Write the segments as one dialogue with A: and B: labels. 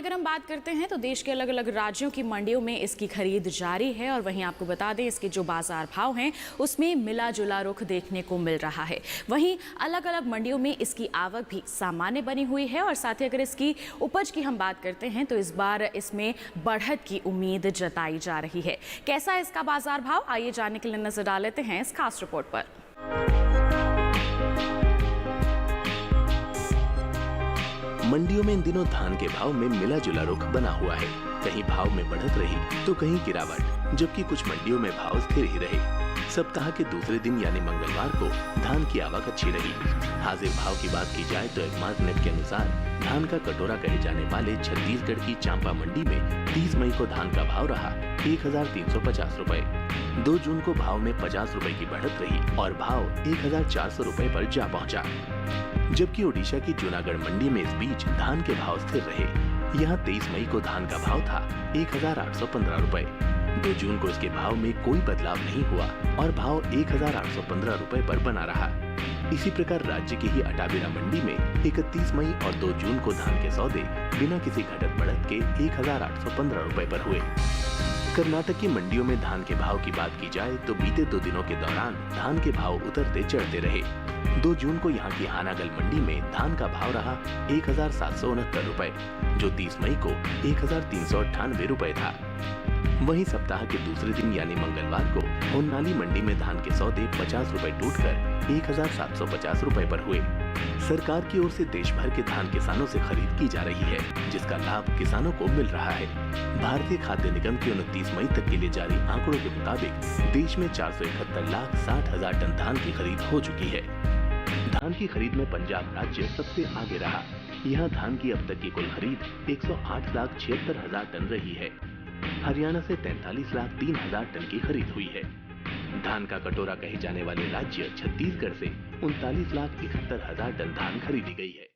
A: अगर हम बात करते हैं तो देश के अलग अलग राज्यों की मंडियों में इसकी खरीद जारी है और वहीं आपको बता दें इसके जो बाजार भाव हैं उसमें मिला जुला रुख देखने को मिल रहा है। वहीं अलग अलग मंडियों में इसकी आवक भी सामान्य बनी हुई है और साथ ही अगर इसकी उपज की हम बात करते हैं तो इस बार इसमें बढ़त की उम्मीद जताई जा रही है। कैसा है इसका बाजार भाव, आइए जानने के लिए नजर डाल लेते हैं इस खास रिपोर्ट पर।
B: मंडियों में इन दिनों धान के भाव में मिला जुला रुख बना हुआ है। कहीं भाव में बढ़त रही तो कहीं गिरावट, जबकि कुछ मंडियों में भाव स्थिर ही रहे। सप्ताह के दूसरे दिन यानी मंगलवार को धान की आवक अच्छी रही। हाजिर भाव की बात की जाए तो एगमार्क नेट के अनुसार धान का कटोरा कहे जाने वाले छत्तीसगढ़ की चांपा मंडी में 30 मई को धान का भाव रहा 1350 रुपए। 2 जून को भाव में 50 रुपए की बढ़त रही और भाव 1400 रुपए पर जा पहुंचा। जबकि ओडिशा की जूनागढ़ मंडी में इस बीच धान के भाव स्थिर रहे। यहाँ 23 मई को धान का भाव था 1815 रुपए। 2 जून को इसके भाव में कोई बदलाव नहीं हुआ और भाव 1815 रुपए पर बना रहा। इसी प्रकार राज्य की ही अटाबिरा मंडी में 31 मई और 2 जून को धान के सौदे बिना किसी घटत बढ़त के 1815 रुपए पर हुए। कर्नाटक की मंडियों में धान के भाव की बात की जाए तो बीते 2 दिनों के दौरान धान के भाव उतरते चढ़ते रहे। 2 जून को यहाँ की हानागल मंडी में धान का भाव रहा 1769 रुपए, जो 30 मई को 1398 रुपए था। वहीं सप्ताह के दूसरे दिन यानी मंगलवार को होन्नाली मंडी में धान के सौदे 50 रुपए टूटकर 1750 रुपए पर हुए। सरकार की ओर से देश भर के धान किसानों से खरीद की जा रही है, जिसका लाभ किसानों को मिल रहा है। भारतीय खाद्य निगम के 29 मई तक के लिए जारी आंकड़ों के मुताबिक देश में 471,60,000 टन धान की खरीद हो चुकी है। धान की खरीद में पंजाब राज्य सबसे आगे रहा। यहाँ धान की अब तक की कुल खरीद 108,76,000 टन रही है। हरियाणा से 43,03,000 टन की खरीद हुई है। धान का कटोरा कहे जाने वाले राज्य छत्तीसगढ़ से 39,71,000 टन धान खरीदी गई है।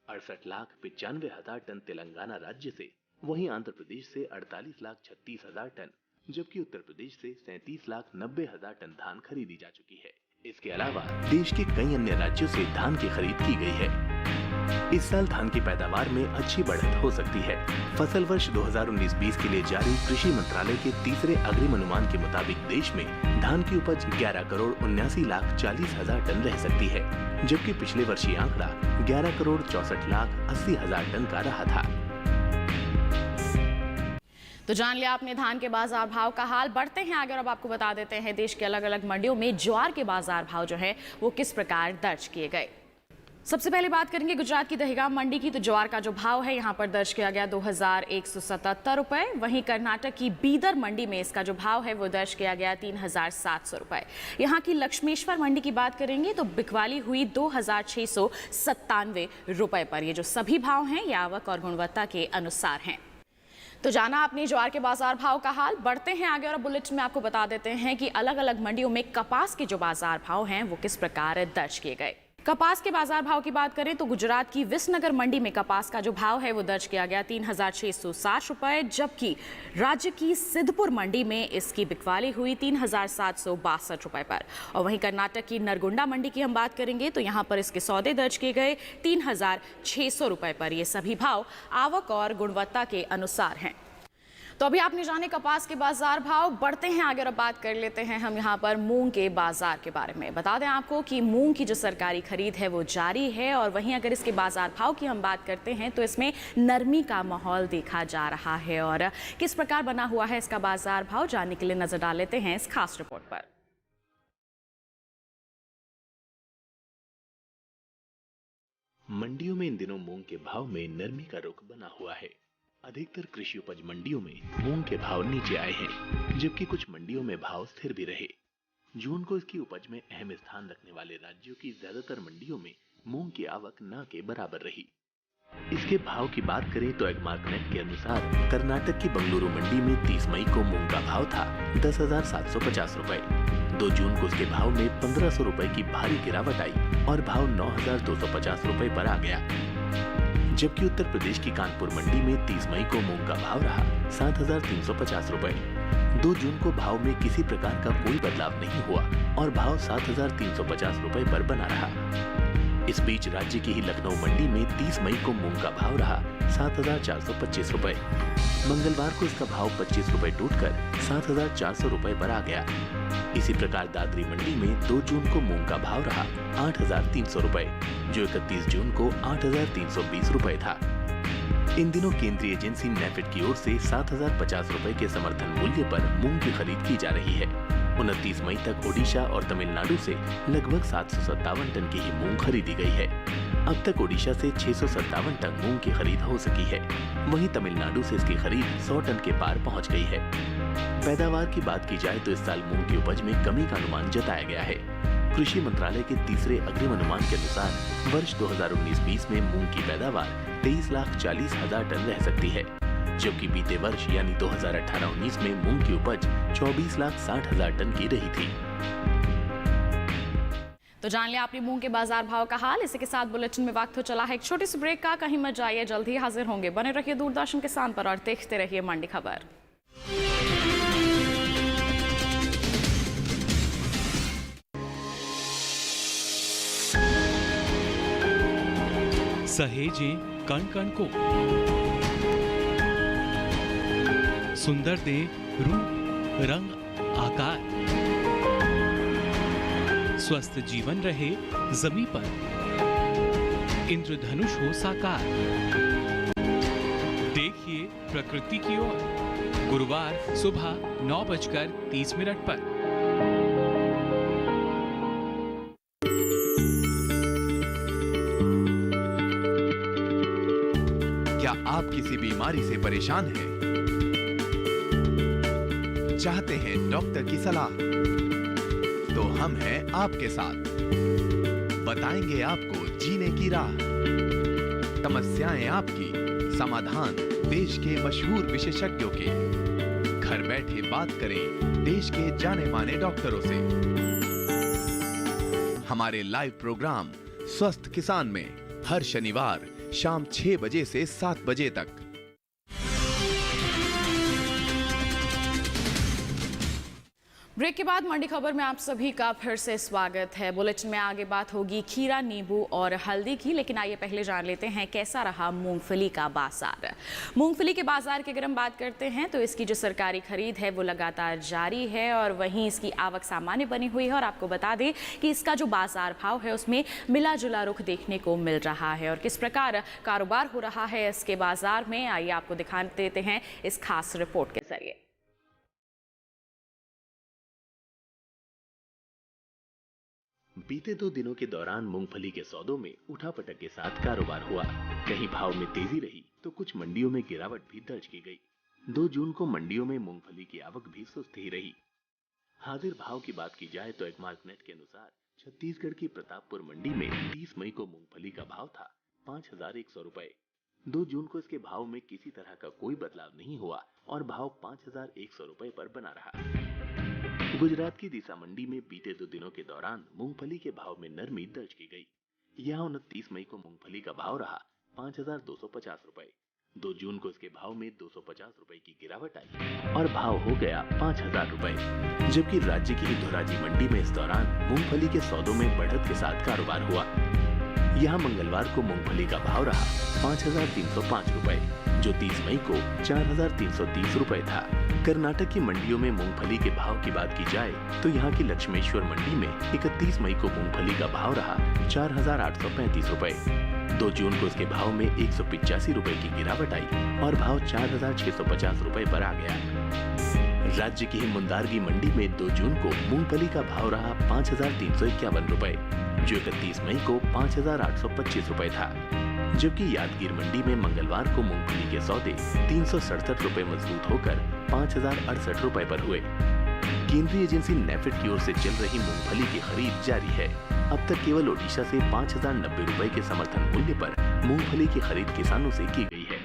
B: 68,95,000 टन तेलंगाना राज्य से, वहीं आंध्र प्रदेश से 48,36,000 टन, जबकि उत्तर प्रदेश से 37,90,000 टन धान खरीदी जा चुकी है। इसके अलावा देश के कई अन्य राज्यों से धान की खरीद की गई है। इस साल धान की पैदावार में अच्छी बढ़त हो सकती है। फसल वर्ष 2019-20 के लिए जारी कृषि मंत्रालय के तीसरे अग्रिम अनुमान के मुताबिक देश में धान की उपज 11,79,40,000 टन रह सकती है, जबकि पिछले वर्ष ये आंकड़ा 11,64,80,000 टन का रहा था।
A: तो जान लिया आपने धान के बाजार भाव का हाल। बढ़ते हैं आगे और अब आपको बता देते हैं देश के अलग अलग मंडियों में ज्वार के बाजार भाव जो है वो किस प्रकार दर्ज किए गए। सबसे पहले बात करेंगे गुजरात की दहेगाम मंडी की। तो ज्वार का जो भाव है यहाँ पर दर्ज किया गया 2,177 रुपए। वहीं कर्नाटक की बीदर मंडी में इसका जो भाव है वो दर्ज किया गया 3,700 रुपए। यहाँ की लक्ष्मेश्वर मंडी की बात करेंगे तो बिकवाली हुई 2,697 रुपए पर। ये जो सभी भाव हैं ये आवक और गुणवत्ता के अनुसार हैं। तो जाना आपने ज्वार के बाजार भाव का हाल। बढ़ते हैं आगे और अब बुलेटिन में आपको बता देते हैं कि अलग अलग मंडियों में कपास के जो बाजार भाव हैं वो किस प्रकार दर्ज किए गए। कपास के बाजार भाव की बात करें तो गुजरात की विसनगर मंडी में कपास का जो भाव है वो दर्ज किया गया 3,660 रुपए, जबकि राज्य की सिद्धपुर मंडी में इसकी बिकवाली हुई 3,762 रुपए पर। और वहीं कर्नाटक की नरगुंडा मंडी की हम बात करेंगे तो यहाँ पर इसके सौदे दर्ज किए गए 3,600 रुपए पर। ये सभी भाव आवक और गुणवत्ता के अनुसार हैं। तो अभी आपने जाने कपास के बाजार भाव। बढ़ते हैं आगे और बात कर लेते हैं हम यहाँ पर मूंग के बाजार के बारे में। बता दें आपको कि मूंग की जो सरकारी खरीद है वो जारी है और वहीं अगर इसके बाजार भाव की हम बात करते हैं तो इसमें नरमी का माहौल देखा जा रहा है। और किस प्रकार बना हुआ है इसका बाजार भाव, जानने के लिए नजर डाल लेते हैं इस खास रिपोर्ट पर।
B: मंडियों में इन दिनों मूंग के भाव में नरमी का रुख बना हुआ है। अधिकतर कृषि उपज मंडियों में मूंग के भाव नीचे आए हैं, जबकि कुछ मंडियों में भाव स्थिर भी रहे। जून को इसकी उपज में अहम स्थान रखने वाले राज्यों की ज्यादातर मंडियों में मूंग की आवक न के बराबर रही। इसके भाव की बात करें तो एगमार्क नेट के अनुसार कर्नाटक की बंगलुरु मंडी में 30 मई को मूंग का भाव था 10,750 रुपए। 2 जून को उसके भाव में 1,500 रुपए की भारी गिरावट आई और भाव 9,250 रुपए पर आ गया। जबकि उत्तर प्रदेश की कानपुर मंडी में 30 मई को मूंग का भाव रहा 7,350 रुपए। 2 जून को भाव में किसी प्रकार का कोई बदलाव नहीं हुआ और भाव 7,350 रुपए पर बना रहा। इस बीच राज्य की ही लखनऊ मंडी में 30 मई को मूंग का भाव रहा 7,425 रुपए। मंगलवार को इसका भाव 25 रुपए टूटकर 7,400 रुपए पर आ गया। इसी प्रकार दादरी मंडी में 2 जून को मूंग का भाव रहा 8,300 रुपए, जो 31 जून को 8,320 रुपए था। इन दिनों केंद्रीय एजेंसी नेफेड की ओर से 7,050 रुपए के समर्थन मूल्य पर मूंग की खरीद की जा रही है। 29 मई तक ओडिशा और तमिलनाडु से लगभग 757 टन की ही मूंग खरीदी गई है। अब तक ओडिशा से 657 टन मूंग की खरीद हो सकी है। वहीं तमिलनाडु से इसकी खरीद 100 टन के पार पहुंच गई है। पैदावार की बात की जाए तो इस साल मूंग की उपज में कमी का अनुमान जताया गया है। कृषि मंत्रालय के तीसरे अग्रिम अनुमान के अनुसार वर्ष 2019-20 में मूंग की पैदावार 23,40,000 टन रह सकती है, जबकि बीते वर्ष यानी 2018-19 में मूंग की उपज 24,60,000 टन की रही थी।
A: तो जान लिया आपने मूंग के बाजार भाव का हाल। इसी के साथ बुलेटिन में वक्त हो चला है एक छोटी सी ब्रेक का। कहीं मत जाइए, जल्द ही हाजिर होंगे। बने रहिए दूरदर्शन किसान पर और देखते रहिए मंडी खबर।
C: सहेजें कण कण को, सुंदर दे रूप रंग आकार, स्वस्थ जीवन रहे जमी पर, इंद्रधनुष हो साकार। देखिए प्रकृति की ओर, गुरुवार सुबह 9:30 पर।
D: क्या आप किसी बीमारी से परेशान हैं? चाहते हैं डॉक्टर की सलाह? तो हम हैं आपके साथ। बताएंगे आपको जीने की राह। समस्याएं आपकी, समाधान देश के मशहूर विशेषज्ञों के। घर बैठे बात करें देश के जाने माने डॉक्टरों से। हमारे लाइव प्रोग्राम स्वस्थ किसान में हर शनिवार शाम 6 बजे से 7 बजे तक।
A: ब्रेक के बाद मंडी खबर में आप सभी का फिर से स्वागत है। बुलेटिन में आगे बात होगी खीरा, नींबू और हल्दी की, लेकिन आइए पहले जान लेते हैं कैसा रहा मूंगफली का बाजार। मूंगफली के बाजार की अगर हम बात करते हैं तो इसकी जो सरकारी खरीद है वो लगातार जारी है और वहीं इसकी आवक सामान्य बनी हुई है। और आपको बता दें कि इसका जो बाजार भाव है उसमें मिला जुला रुख देखने को मिल रहा है। और किस प्रकार कारोबार हो रहा है इसके बाजार में, आइए आपको दिखा देते हैं इस खास रिपोर्ट के जरिए।
B: बीते 2 दिनों के दौरान मूंगफली के सौदों में उठापटक के साथ कारोबार हुआ। कहीं भाव में तेजी रही तो कुछ मंडियों में गिरावट भी दर्ज की गई। 2 जून को मंडियों में मूंगफली की आवक भी सुस्त ही रही। हाजिर भाव की बात की जाए तो एग्मार्कनेट के अनुसार छत्तीसगढ़ की प्रतापपुर मंडी में 30 मई को मूंगफली का भाव था 5,100 रुपए। 2 जून को इसके भाव में किसी तरह का कोई बदलाव नहीं हुआ और भाव 5,100 रुपए पर बना रहा। गुजरात की दीसा मंडी में बीते 2 दिनों के दौरान मूंगफली के भाव में नरमी दर्ज की गई। यहाँ 29 मई को मूंगफली का भाव रहा 5,250 रुपए। 2 जून को इसके भाव में 250 रुपए की गिरावट आई और भाव हो गया 5,000 रुपए। जबकि राज्य की ही धोराजी मंडी में इस दौरान मूंगफली के सौदों में बढ़त के साथ कारोबार हुआ। यहाँ मंगलवार को मूंगफली का भाव रहा 5,305 रुपए, जो 30 मई को 4,330 रुपए था। कर्नाटक की मंडियों में मूंगफली के भाव की बात की जाए तो यहाँ की लक्ष्मेश्वर मंडी में 31 मई को मूंगफली का भाव रहा 4,835 रुपए। 2 जून को इसके भाव में 185 रुपए की गिरावट आई और भाव 4,650 रुपए पर आ गया। राज्य की ही मुंदारगी मंडी में 2 जून को मूंगफली का भाव रहा 5,351 रुपए, जो 31 मई को 5,825 रुपए था। जबकि यादगीर मंडी में मंगलवार को मूंगफली के सौदे 367 रुपए मजबूत होकर 5,068 रुपए पर हुए। केंद्रीय एजेंसी नेफेड की ओर से चल रही मूंगफली की खरीद जारी है। अब तक केवल ओडिशा से 5,090 रुपए के समर्थन मूल्य पर मूंगफली की खरीद किसानों से की गई है।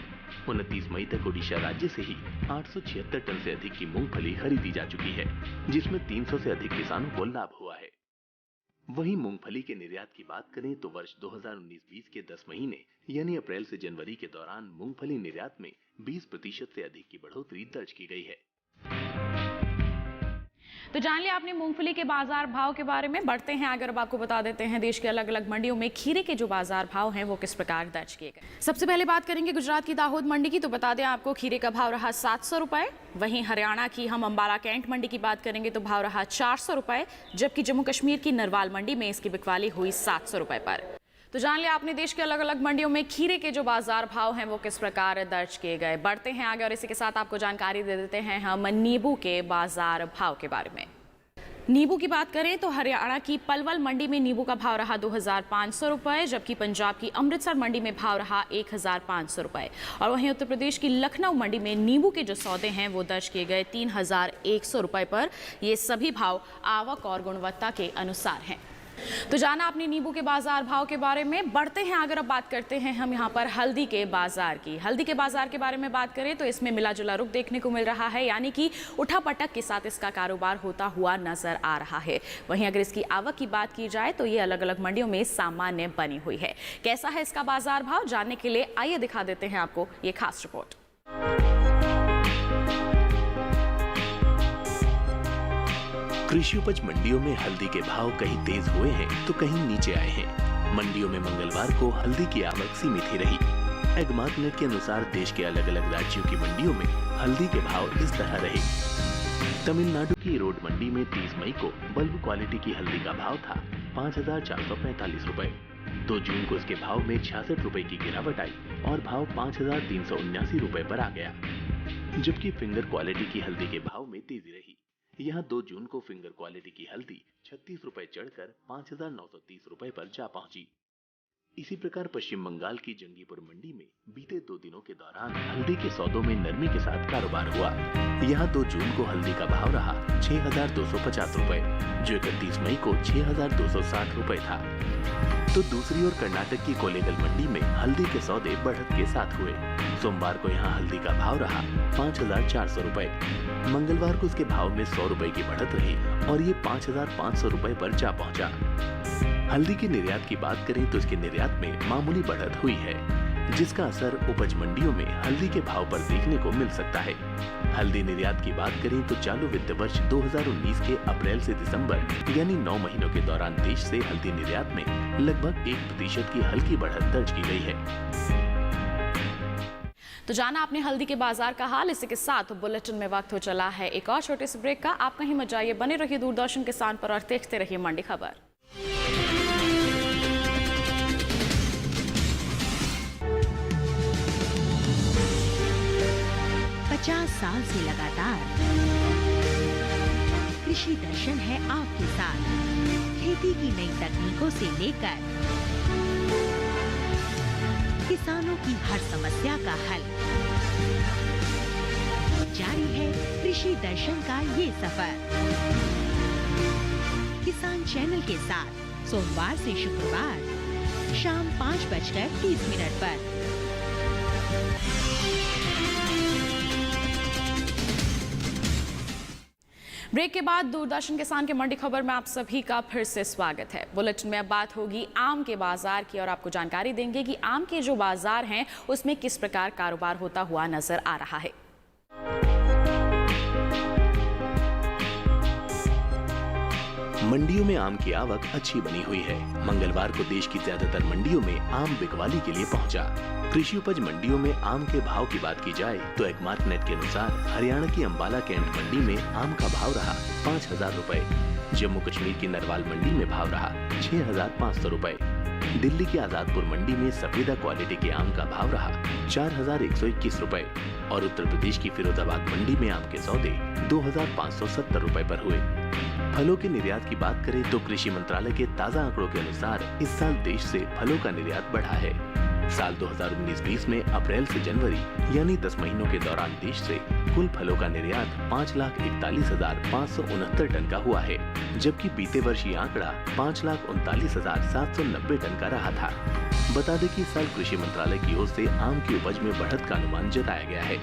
B: 29 मई तक ओडिशा राज्य से ही 876 टन से अधिक की मूंगफली खरीदी जा चुकी है, जिसमें 300 से अधिक किसानों को लाभ हुआ है। वहीं मूंगफली के निर्यात की बात करें तो वर्ष 2019-20 के 10 महीने यानी अप्रैल से जनवरी के दौरान मूंगफली निर्यात में 20% से अधिक की बढ़ोतरी दर्ज की गई है।
A: तो जान लिया आपने मूंगफली के बाजार भाव के बारे में। बढ़ते हैं अगर अब आपको बता देते हैं देश के अलग अलग मंडियों में खीरे के जो बाजार भाव हैं वो किस प्रकार दर्ज किए गए। सबसे पहले बात करेंगे गुजरात की दाहोद मंडी की। तो बता दें आपको खीरे का भाव रहा 700 रुपए। वहीं हरियाणा की हम अंबाला कैंट मंडी की बात करेंगे तो भाव रहा 400 रुपए, जबकि जम्मू कश्मीर की नरवाल मंडी में इसकी बिकवाली हुई 700 रुपए पर। तो जान लिया आपने देश के अलग अलग मंडियों में खीरे के जो बाजार भाव हैं वो किस प्रकार दर्ज किए गए। बढ़ते हैं आगे और इसी के साथ आपको जानकारी दे देते हैं हम नींबू के बाजार भाव के बारे में। नींबू की बात करें तो हरियाणा की पलवल मंडी में नींबू का भाव रहा 2500 रुपए, जबकि पंजाब की अमृतसर मंडी में भाव रहा 1500 रुपए। और वहीं उत्तर प्रदेश की लखनऊ मंडी में नींबू के जो सौदे हैं वो दर्ज किए गए 3100 रुपए पर। ये सभी भाव आवक और गुणवत्ता के अनुसार हैं। तो जाना आपने नींबू के बाजार भाव के बारे में। बढ़ते हैं अगर अब बात करते हैं हम यहाँ पर हल्दी के बाजार की। हल्दी के बाजार के बारे में बात करें तो इसमें मिला जुला रुख देखने को मिल रहा है, यानी कि उठापटक के साथ इसका कारोबार होता हुआ नजर आ रहा है। वहीं अगर इसकी आवक की बात की जाए तो ये अलग अलग मंडियों में सामान्य बनी हुई है। कैसा है इसका बाजार भाव जानने के लिए आइए दिखा देते हैं आपको ये खास रिपोर्ट।
B: कृषि उपज मंडियों में हल्दी के भाव कहीं तेज हुए हैं तो कहीं नीचे आए हैं। मंडियों में मंगलवार को हल्दी की आवक सीमित ही रही। एगमार्क नेट के अनुसार देश के अलग अलग राज्यों की मंडियों में हल्दी के भाव इस तरह रहे। तमिलनाडु की रोड मंडी में 30 मई को बल्ब क्वालिटी की हल्दी का भाव था 5445 रुपए। 2 जून को इसके भाव में 66 रुपए की गिरावट आई और भाव 5379 रुपए पर आ गया। जबकि फिंगर क्वालिटी की हल्दी के भाव में तेजी रही। यहाँ 2 जून को फिंगर क्वालिटी की हल्दी 36 रुपए चढ़कर 5930 रुपए पर जा पहुंची। इसी प्रकार पश्चिम बंगाल की जंगीपुर मंडी में बीते 2 दिनों के दौरान हल्दी के सौदों में नरमी के साथ कारोबार हुआ। यहाँ 2 जून को हल्दी का भाव रहा 6250 रुपए, जो 31 मई को 6260 रुपए था। तो दूसरी ओर कर्नाटक की कोलेगल मंडी में हल्दी के सौदे बढ़त के साथ हुए। सोमवार को यहाँ हल्दी का भाव रहा 5400 रुपए। मंगलवार को इसके भाव में 100 रुपए की बढ़त रही और ये 5500 रुपए पर जा पहुंचा। हल्दी के निर्यात की बात करें तो इसके निर्यात में मामूली बढ़त हुई है, जिसका असर उपज मंडियों में हल्दी के भाव पर देखने को मिल सकता है। हल्दी निर्यात की बात करें तो चालू वित्त वर्ष 2019 के अप्रैल से दिसंबर यानी 9 महीनों के दौरान देश से हल्दी निर्यात में लगभग 1% की हल्की बढ़त दर्ज की गई है।
A: तो जाना आपने हल्दी के बाजार का हाल। इसी के साथ बुलेटिन में वक्त हो चला है एक और छोटे से ब्रेक का। आप कहीं मत जाइए, बने रहिए दूरदर्शन किसान पर और देखते रहिए मंडी खबर।
E: 50 साल से लगातार कृषि दर्शन है आपके साथ। खेती की नई तकनीकों से लेकर किसानों की हर समस्या का हल, जारी है कृषि दर्शन का ये सफर। किसान चैनल के साथ सोमवार से शुक्रवार शाम 5:30 पर।
A: ब्रेक के बाद दूरदर्शन किसान के मंडी खबर में आप सभी का फिर से स्वागत है। बुलेटिन में अब बात होगी आम के बाजार की और आपको जानकारी देंगे कि आम के जो बाजार हैं उसमें किस प्रकार कारोबार होता हुआ नजर आ रहा है।
B: मंडियों में आम की आवक अच्छी बनी हुई है। मंगलवार को देश की ज्यादातर मंडियों में आम बिकवाली के लिए पहुंचा। कृषि उपज मंडियों में आम के भाव की बात की जाए तो एगमार्क नेट के अनुसार हरियाणा की अंबाला कैंट मंडी में आम का भाव रहा 5000 रुपए। जम्मू कश्मीर की नरवाल मंडी में भाव रहा 6500 रुपए। दिल्ली की आजादपुर मंडी में सफेदा क्वालिटी के आम का भाव रहा 4121 रुपए और उत्तर प्रदेश की फिरोजाबाद मंडी में आम के सौदे 2570 रुपए पर हुए। फलों के निर्यात की बात करें तो कृषि मंत्रालय के ताजा आंकड़ों के अनुसार इस साल देश से फलों का निर्यात बढ़ा है। साल 2019-20 में अप्रैल से जनवरी यानी 10 महीनों के दौरान देश से कुल फलों का निर्यात 5,41,569 टन का हुआ है, जबकि बीते वर्ष ये आंकड़ा 5,39,790 टन का रहा था। बता दें कि इस साल कृषि मंत्रालय की ओर से आम की उपज में बढ़त का अनुमान जताया गया है।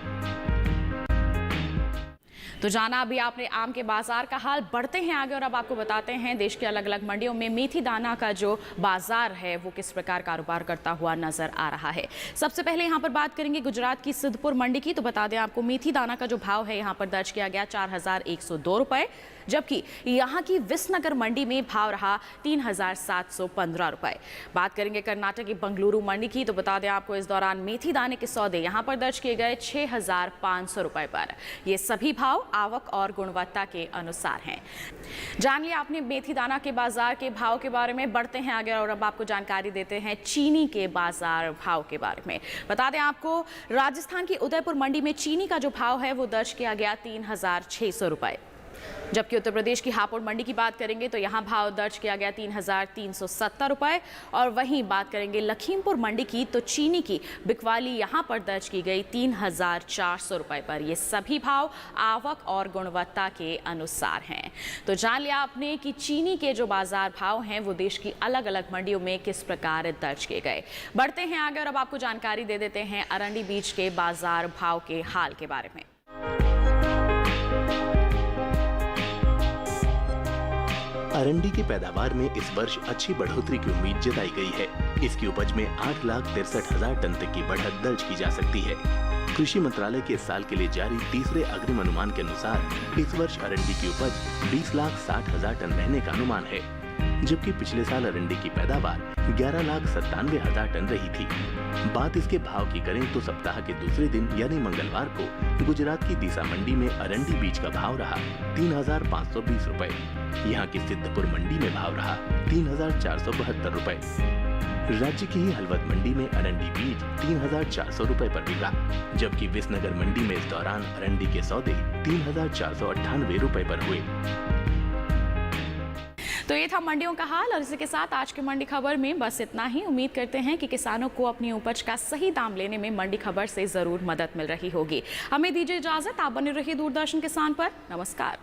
A: तो जाना अभी आपने आम के बाजार का हाल। बढ़ते हैं आगे और अब आपको बताते हैं देश के अलग अलग मंडियों में मेथी दाना का जो बाजार है वो किस प्रकार कारोबार करता हुआ नजर आ रहा है। सबसे पहले यहाँ पर बात करेंगे गुजरात की सिद्धपुर मंडी की। तो बता दें आपको मेथी दाना का जो भाव है यहाँ पर दर्ज किया गया 4,102 रुपए, जबकि यहाँ की विसनगर मंडी में भाव रहा 3,715 रुपए। बात करेंगे कर्नाटक की बंगलुरु मंडी की। तो बता दें आपको इस दौरान मेथी दाने के सौदे यहाँ पर दर्ज किए गए 6,500 रुपए पर। ये सभी भाव आवक और गुणवत्ता के अनुसार हैं। जान लिया आपने मेथी दाना के बाजार के भाव के बारे में। बढ़ते हैं आगे और अब आपको जानकारी देते हैं चीनी के बाजार भाव के बारे में। बता दें आपको राजस्थान की उदयपुर मंडी में चीनी का जो भाव है वो दर्ज किया गया 3,600 रुपए, जबकि उत्तर प्रदेश की हापुड़ मंडी की बात करेंगे तो यहाँ भाव दर्ज किया गया 3,370 रुपए। और वहीं बात करेंगे लखीमपुर मंडी की तो चीनी की बिकवाली यहाँ पर दर्ज की गई 3,400 रुपए पर। ये सभी भाव आवक और गुणवत्ता के अनुसार हैं। तो जान लिया आपने कि चीनी के जो बाजार भाव हैं वो देश की अलग अलग मंडियों में किस प्रकार दर्ज किए गए। बढ़ते हैं आगे और अब आपको जानकारी दे देते हैं अरंडी बीज के बाजार भाव के हाल के बारे में।
B: अरंडी की पैदावार में इस वर्ष अच्छी बढ़ोतरी की उम्मीद जताई गई है। इसकी उपज में 8,63,000 टन तक की बढ़त दर्ज की जा सकती है। कृषि मंत्रालय के इस साल के लिए जारी तीसरे अग्रिम अनुमान के अनुसार इस वर्ष अरंडी की उपज 20,60,000 टन रहने का अनुमान है, जबकि पिछले साल अरंडी की पैदावार 11,97,000 टन रही थी। बात इसके भाव की करें तो सप्ताह के दूसरे दिन यानी मंगलवार को गुजरात की दीसा मंडी में अरंडी बीज का भाव रहा 3,520 रुपए। यहाँ की सिद्धपुर मंडी में भाव रहा 3,472 रुपए। राज्य की ही हलवद मंडी में अरंडी बीज 3,400 रुपए पर बिका, जबकि विसनगर मंडी में इस दौरान अरंडी के सौदे 3,498 रुपए पर हुए।
A: तो ये था मंडियों का हाल और इसी के साथ आज की मंडी खबर में बस इतना ही। उम्मीद करते हैं कि किसानों को अपनी उपज का सही दाम लेने में मंडी खबर से जरूर मदद मिल रही होगी। हमें दीजिए इजाजत। आप बने रहिए दूरदर्शन किसान पर। नमस्कार।